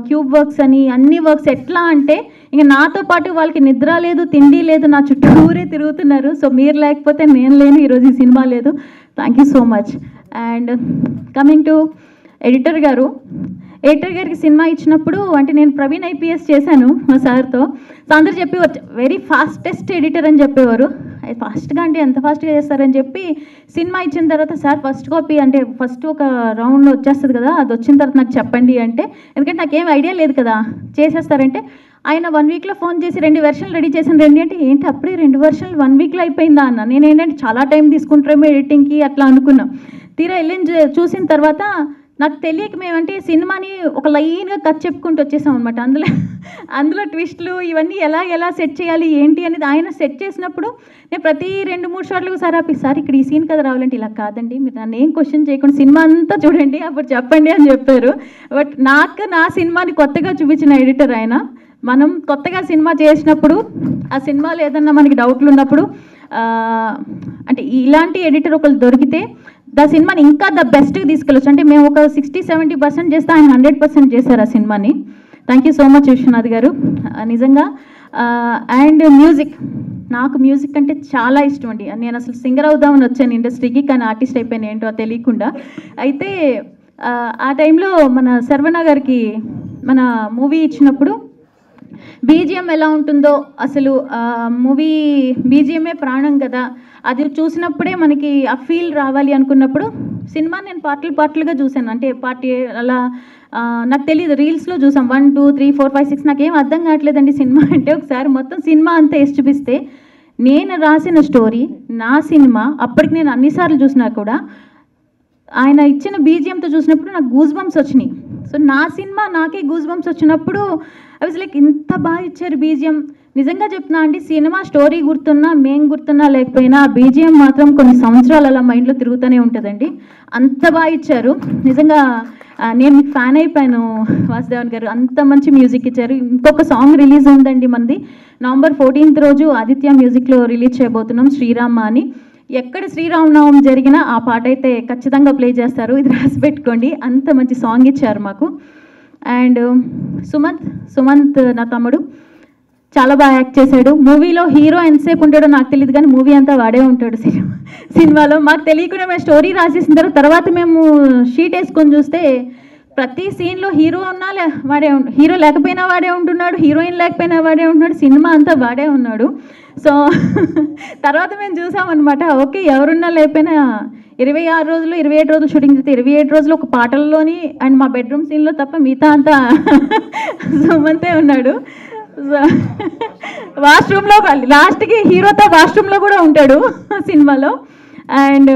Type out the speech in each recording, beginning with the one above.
Cube works అని అన్ని works ఎట్లా అంటే ఇంక నాతో పాటు వాళ్ళకి నిద్ర లేదు, తిండి లేదు, నా చుట్టూరే తిరుగుతున్నారు. సో మీరు లేకపోతే నేను లేను, ఈరోజు ఈ సినిమా లేదు. Thank you so much. And coming to editor గారికి సినిమా ఇచ్చినప్పుడు అంటే నేను ప్రవీణ్ ఐపీఎస్ చేశాను మా సార్తో. సో అందరు చెప్పేవారు వెరీ ఫాస్టెస్ట్ ఎడిటర్ అని చెప్పేవారు. ఫాస్ట్గా అంటే ఎంత ఫాస్ట్గా చేస్తారని చెప్పి సినిమా ఇచ్చిన తర్వాత సార్ ఫస్ట్ కాపీ అంటే ఫస్ట్ ఒక రౌండ్ వచ్చేస్తుంది కదా, అది వచ్చిన తర్వాత నాకు చెప్పండి అంటే, ఎందుకంటే నాకేం ఐడియా లేదు కదా చేసేస్తారంటే, ఆయన 1 వీక్లో ఫోన్ చేసి 2 వెర్షన్లు రెడీ చేశాను. అంటే ఏంటి అప్పుడే 2 వెర్షన్లు 1 వీక్లో అయిపోయిందా అన్న. నేను ఏంటంటే చాలా టైం తీసుకుంటారేమో ఎడిటింగ్కి అట్లా అనుకున్నాం. తీరా వెళ్ళి చూసిన తర్వాత నాకు తెలియక మేమంటే సినిమాని ఒక లైన్గా కథ చెప్పుకుంటూ వచ్చేసాం అనమాట. అందులో ట్విస్ట్లు ఇవన్నీ ఎలా సెట్ చేయాలి ఏంటి అనేది ఆయన సెట్ చేసినప్పుడు నేను ప్రతి 2-3 షాట్లకు సార్ ఇక్కడ ఈ సీన్ కదా రావాలంటే ఇలా కాదండి, మీరు నన్ను ఏం క్వశ్చన్ చేయకుండా సినిమా అంతా చూడండి అప్పుడు చెప్పండి అని చెప్పారు. బట్ నాకు నా సినిమాని కొత్తగా చూపించిన ఎడిటర్ ఆయన. మనం కొత్తగా సినిమా చేసినప్పుడు ఆ సినిమాలో ఏదన్నా మనకి డౌట్లు ఉన్నప్పుడు అంటే ఇలాంటి ఎడిటర్ ఒకరు దొరికితే సినిమాని ఇంకా బెస్ట్గా తీసుకెళ్ళచ్చు. అంటే మేము ఒక 60-70% చేస్తే ఆయన 100% చేశారు ఆ సినిమాని. Thank you so much Viswanath garu నిజంగా. అండ్ నాకు మ్యూజిక్ అంటే చాలా ఇష్టం అండి. నేను అసలు సింగర్ అవుదామని వచ్చాను ఇండస్ట్రీకి, కానీ ఆర్టిస్ట్ అయిపోయాను ఏంటో తెలియకుండా. అయితే ఆ టైంలో మన శర్వణ గారికి మన మూవీ ఇచ్చినప్పుడు బీజిఎం ఎలా ఉంటుందో, అసలు మూవీ బీజిఎమే ప్రాణం కదా, అది చూసినప్పుడే మనకి ఆ ఫీల్ రావాలి అనుకున్నప్పుడు సినిమా నేను పార్ట్లుగా చూశాను. అంటే అలా నాకు తెలియదు, రీల్స్లో చూసాం 1, 2, 3, 4, 5, 6 నాకేం అర్థం కావట్లేదండి సినిమా అంటే. ఒకసారి మొత్తం సినిమా అంతా వేసి చూపిస్తే నేను రాసిన స్టోరీ నా సినిమా అప్పటికి నేను అన్నిసార్లు చూసినా కూడా ఆయన ఇచ్చిన బీజిఎంతో చూసినప్పుడు నాకు గూస్ బంప్స్ వచ్చినాయి. సో నా సినిమా నాకే గూస్ బంప్స్ వచ్చినప్పుడు ఐ వాజ్ లైక్ ఇంత బాగా ఇచ్చారు బీజిఎం. నిజంగా చెప్తున్నా అండి, సినిమా స్టోరీ గుర్తున్నా మేం గుర్తున్నా లేకపోయినా బీజిఎం మాత్రం కొన్ని సంవత్సరాలు అలా మైండ్లో తిరుగుతూనే ఉంటుందండి. అంత బాగా ఇచ్చారు నిజంగా. నేను మీకు ఫ్యాన్ అయిపోయాను వాసుదేవన్ గారు, అంత మంచి మ్యూజిక్ ఇచ్చారు. ఇంకొక సాంగ్ రిలీజ్ ఉందండి మనది, November 14th రోజు ఆదిత్య మ్యూజిక్లో రిలీజ్ చేయబోతున్నాం, శ్రీరామ అని. ఎక్కడ శ్రీరామనవమి జరిగినా ఆ పాట అయితే ఖచ్చితంగా ప్లే చేస్తారు, ఇది రాసి పెట్టుకోండి. అంత మంచి సాంగ్ ఇచ్చారు మాకు. అండ్ సుమంత్ నా తమ్ముడు చాలా బాగా యాక్ట్ చేశాడు. మూవీలో హీరో ఎంతసేపు ఉంటాడో నాకు తెలియదు, కానీ మూవీ అంతా వాడే ఉంటాడు సినిమాలో. మాకు తెలియకుండా మేము స్టోరీ రాసేసిన తర్వాత మేము షీట్ వేసుకొని చూస్తే ప్రతి సీన్లో హీరో ఉన్నా హీరో లేకపోయినా వాడే ఉంటున్నాడు, హీరోయిన్ లేకపోయినా వాడే ఉంటున్నాడు, సినిమా అంతా వాడే ఉన్నాడు. సో తర్వాత మేము చూసామన్నమాట, ఓకే ఎవరున్నా లేకపోయినా 26 రోజులు 27 రోజులు షూటింగ్ చేస్తే 27 రోజులు ఒక పాటల్లోని అండ్ మా బెడ్రూమ్ సీన్లో తప్ప మిగతా అంతా సుమంతే ఉన్నాడు. వాష్రూమ్లో లాస్ట్కి హీరోతో వాష్రూమ్లో కూడా ఉంటాడు సినిమాలో. అండ్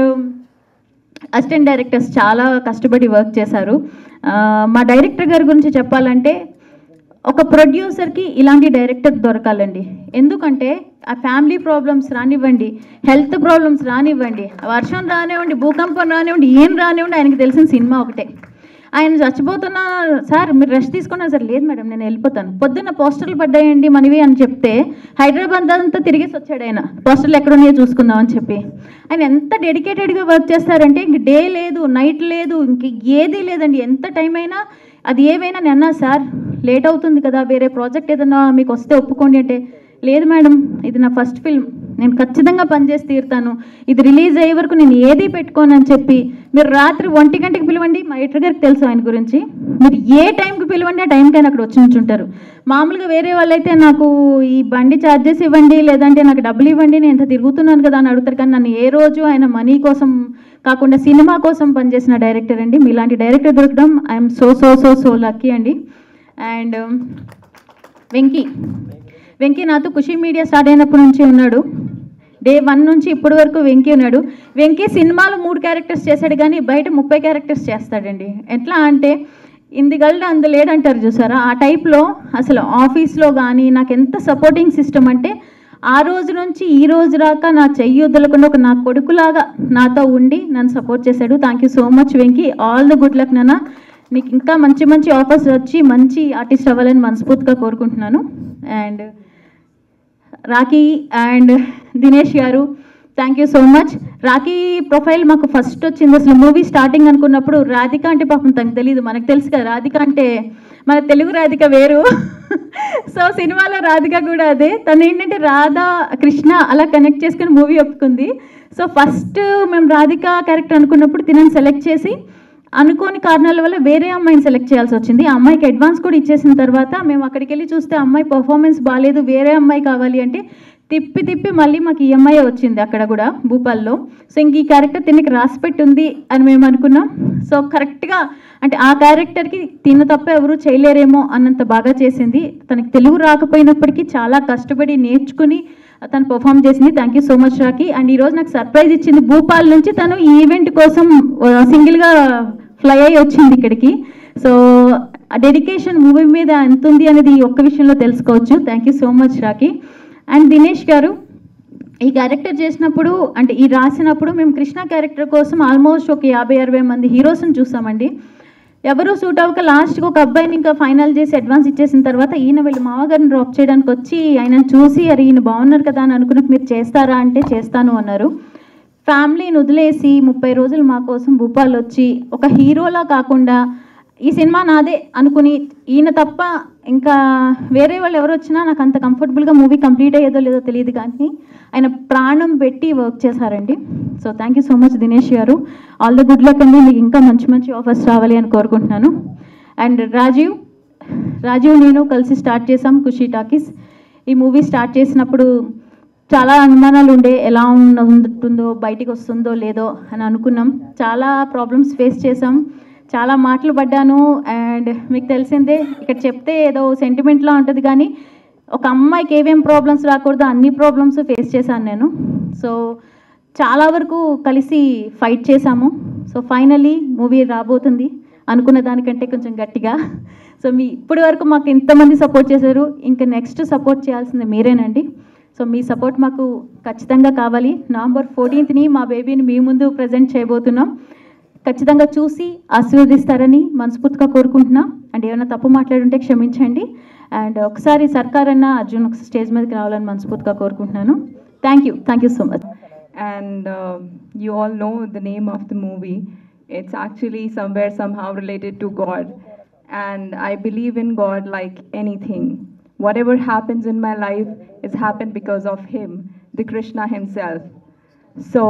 అసిస్టెంట్ డైరెక్టర్స్ చాలా కష్టపడి వర్క్ చేశారు. మా డైరెక్టర్ గారి గురించి చెప్పాలంటే ఒక ప్రొడ్యూసర్కి ఇలాంటి డైరెక్టర్ దొరకాలండి. ఎందుకంటే ఆ ఫ్యామిలీ ప్రాబ్లమ్స్ రానివ్వండి, హెల్త్ ప్రాబ్లమ్స్ రానివ్వండి, వర్షం రానివ్వండి, భూకంపం రానివ్వండి, ఏం రానివ్వండి, ఆయనకి తెలిసిన సినిమా ఒకటే. ఆయన చచ్చిపోతున్నా సార్ మీరు రెస్ట్ తీసుకున్నా సార్, లేదు మేడం నేను వెళ్ళిపోతాను, పొద్దున్న పోస్టర్లు పడ్డాయండి మనవి అని చెప్తే హైదరాబాద్ అంతా తిరిగేసి వచ్చాడు ఆయన, పోస్టర్లు ఎక్కడున్నాయో చూసుకుందాం అని చెప్పి. ఆయన ఎంత డెడికేటెడ్గా వర్క్ చేస్తారంటే ఇంక డే లేదు, నైట్ లేదు, ఇంక ఏదీ లేదండి. ఎంత టైం అయినా అది ఏవైనా నేను అన్నా సార్ లేట్ అవుతుంది కదా, వేరే ప్రాజెక్ట్ ఏదన్నా మీకు వస్తే ఒప్పుకోండి అంటే, లేదు మేడం ఇది నా ఫస్ట్ ఫిల్మ్, నేను ఖచ్చితంగా పనిచేసి తీరుతాను, ఇది రిలీజ్ అయ్యే వరకు నేను ఏది పెట్టుకోను అని చెప్పి, మీరు రాత్రి 1 గంటకి పిలవండి, మా ఎడిటర్ గారికి తెలుసు ఆయన గురించి, మీరు ఏ టైంకి పిలవండి ఆ టైంకైనా అక్కడ వచ్చి ఉంచుంటారు. మామూలుగా వేరే వాళ్ళైతే నాకు ఈ బండి ఛార్జెస్ ఇవ్వండి, లేదంటే నాకు డబ్బులు ఇవ్వండి, నేను ఇంత తిరుగుతున్నాను కదా అని అడుగుతారు. కానీ నన్ను ఏ రోజు ఆయన మనీ కోసం కాకుండా సినిమా కోసం పనిచేసిన డైరెక్టర్ అండి. మీలాంటి డైరెక్టర్ దొరకడం ఐఎమ్ సో లక్కీ అండి. అండ్ వెంకీ నాతో ఖుషి మీడియా స్టార్ట్ అయినప్పటి నుంచి ఉన్నాడు, డే 1 నుంచి ఇప్పటి వరకు వెంకీ ఉన్నాడు. వెంకీ సినిమాలో 3 క్యారెక్టర్స్ చేశాడు, కానీ బయట 30 క్యారెక్టర్స్ చేస్తాడండి. ఎట్లా అంటే ఇందుగల్డ అందు లేడంటారు చూసారా, ఆ టైప్లో అసలు ఆఫీస్లో కానీ నాకు ఎంత సపోర్టింగ్ సిస్టమ్ అంటే, ఆ రోజు నుంచి ఈ రోజు రాక నా చెయ్యి వదలకుండా ఒక నా కొడుకులాగా నాతో ఉండి నన్ను సపోర్ట్ చేశాడు. Thank you so much Venky, all the good luck నాన్న, నీకు ఇంకా మంచి ఆఫర్స్ వచ్చి మంచి ఆర్టిస్ట్ అవ్వాలని మనస్ఫూర్తిగా కోరుకుంటున్నాను. అండ్ రాఖీ అండ్ దినేష్ గారు thank you so much. Rakhi profile మాకు ఫస్ట్ వచ్చింది అసలు మూవీ స్టార్టింగ్ అనుకున్నప్పుడు, రాధిక అంటే పాపం తనకు తెలియదు, మనకు తెలుసు కదా రాధిక అంటే మన తెలుగు రాధిక వేరు. సో సినిమాలో రాధిక కూడా అదే. తను ఏంటంటే రాధా కృష్ణ అలా కనెక్ట్ చేసుకుని మూవీ ఒప్పుకుంది. సో ఫస్ట్ మేము రాధిక క్యారెక్టర్ అనుకున్నప్పుడు తినని సెలెక్ట్ చేసి అనుకోని కారణాల వల్ల వేరే అమ్మాయిని సెలెక్ట్ చేయాల్సి వచ్చింది. ఆ అమ్మాయికి అడ్వాన్స్ కూడా ఇచ్చేసిన తర్వాత మేము అక్కడికి వెళ్ళి చూస్తే అమ్మాయి పర్ఫార్మెన్స్ బాగాలేదు, వేరే అమ్మాయి కావాలి అంటే తిప్పి తిప్పి మళ్ళీ మాకు ఈ అమ్మాయి వచ్చింది అక్కడ కూడా భూపాల్లో. సో ఇంక ఈ క్యారెక్టర్ తినకి రాసిపెట్టి ఉంది అని మేము అనుకున్నాం. సో కరెక్ట్గా అంటే ఆ క్యారెక్టర్కి తిన్న తప్ప ఎవరు చేయలేరేమో అన్నంత బాగా చేసింది. తనకి తెలుగు రాకపోయినప్పటికీ చాలా కష్టపడి నేర్చుకుని తను పర్ఫామ్ చేసింది. Thank you so much Rakhi. And ఈరోజు నాకు సర్ప్రైజ్ ఇచ్చింది. భూపాల్ నుంచి తను ఈ ఈవెంట్ కోసం సింగిల్గా ఫ్లై అయ్యి వచ్చింది ఇక్కడికి. సో ఆ డెడికేషన్ మూవీ మీద ఎంత ఉంది అనేది ఈ ఒక్క విషయంలో తెలుసుకోవచ్చు. Thank you so much Rakhi. And Dinesh గారు ఈ క్యారెక్టర్ చేసినప్పుడు అంటే ఈ రాసినప్పుడు మేము కృష్ణ క్యారెక్టర్ కోసం ఆల్మోస్ట్ ఒక 50-60 మంది హీరోస్ని చూసామండి. ఎవరు సూట్ అవ్వక లాస్ట్కి ఒక అబ్బాయిని ఇంకా ఫైనల్ చేసి అడ్వాన్స్ ఇచ్చేసిన తర్వాత ఈయన వీళ్ళు మామగారిని డ్రాప్ చేయడానికి వచ్చి ఆయన చూసి అరే ఈయన బాగున్నారు కదా అని అనుకున్నట్టు మీరు చేస్తారా అంటే చేస్తాను అన్నారు. ఫ్యామిలీని వదిలేసి 30 రోజులు మా కోసం భూపాల్ వచ్చి ఒక హీరోలా కాకుండా ఈ సినిమా నాదే అనుకుని ఈయన తప్ప ఇంకా వేరే వాళ్ళు ఎవరు వచ్చినా నాకు అంత కంఫర్టబుల్గా మూవీ కంప్లీట్ అయ్యేదో లేదో తెలియదు కానీ ఆయన ప్రాణం పెట్టి వర్క్ చేశారండి. So thank you so much Dinesh garu. All the good luck అండి. మీకు ఇంకా మంచి మంచి ఆఫర్స్ రావాలి అని కోరుకుంటున్నాను. అండ్ రాజీవ్ నేను కలిసి స్టార్ట్ చేసాం ఖుషీ టాకీస్. ఈ మూవీ స్టార్ట్ చేసినప్పుడు చాలా అనుమానాలు ఉండే, ఎలా ఉంటుందో బయటికి వస్తుందో లేదో అని అనుకున్నాం. చాలా ప్రాబ్లమ్స్ ఫేస్ చేసాం, చాలా మాటలు పడ్డాను. అండ్ మీకు తెలిసిందే ఇక్కడ చెప్తే ఏదో సెంటిమెంట్లా ఉంటుంది కానీ ఒక అమ్మాయికి ఏమేం ప్రాబ్లమ్స్ రాకూడదో అన్ని ప్రాబ్లమ్స్ ఫేస్ చేశాను నేను. సో చాలా వరకు కలిసి ఫైట్ చేశాము. సో ఫైనలీ మూవీ రాబోతుంది అనుకున్న దానికంటే కొంచెం గట్టిగా. సో ఇప్పటి వరకు మాకు ఇంతమంది సపోర్ట్ చేశారు, ఇంకా నెక్స్ట్ సపోర్ట్ చేయాల్సింది మీరేనండి. సో మీ సపోర్ట్ మాకు ఖచ్చితంగా కావాలి. నవంబర్ 14th మా బేబీని మీ ముందు ప్రజెంట్ చేయబోతున్నాం. ఖచ్చితంగా చూసి ఆశీర్వదిస్తారని మనస్ఫూర్తిగా కోరుకుంటున్నా. అండ్ ఏమైనా తప్పు మాట్లాడుంటే క్షమించండి. అండ్ ఒకసారి సర్కార్ అన్న అర్జున్ ఒక స్టేజ్ మీదకి రావాలని మనస్ఫూర్తిగా కోరుకుంటున్నాను. Thank you so much. And you all know the name of the movie. It's actually somewhere somehow related to God, and I believe in God like anything. Whatever happens in my life is happened because of him, the Krishna himself. So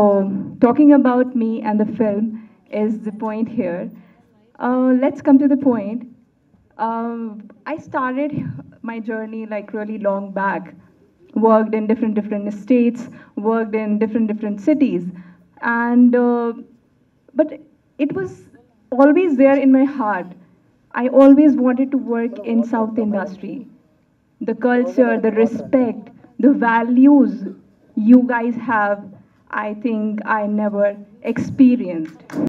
talking about me and the film is the point here. Let's come to the point. I started my journey like really long back. Worked in different states, worked in different cities, and but it was always there in my heart. I always wanted to work in South industry. The culture, the respect, the values you guys have, I think I never experienced.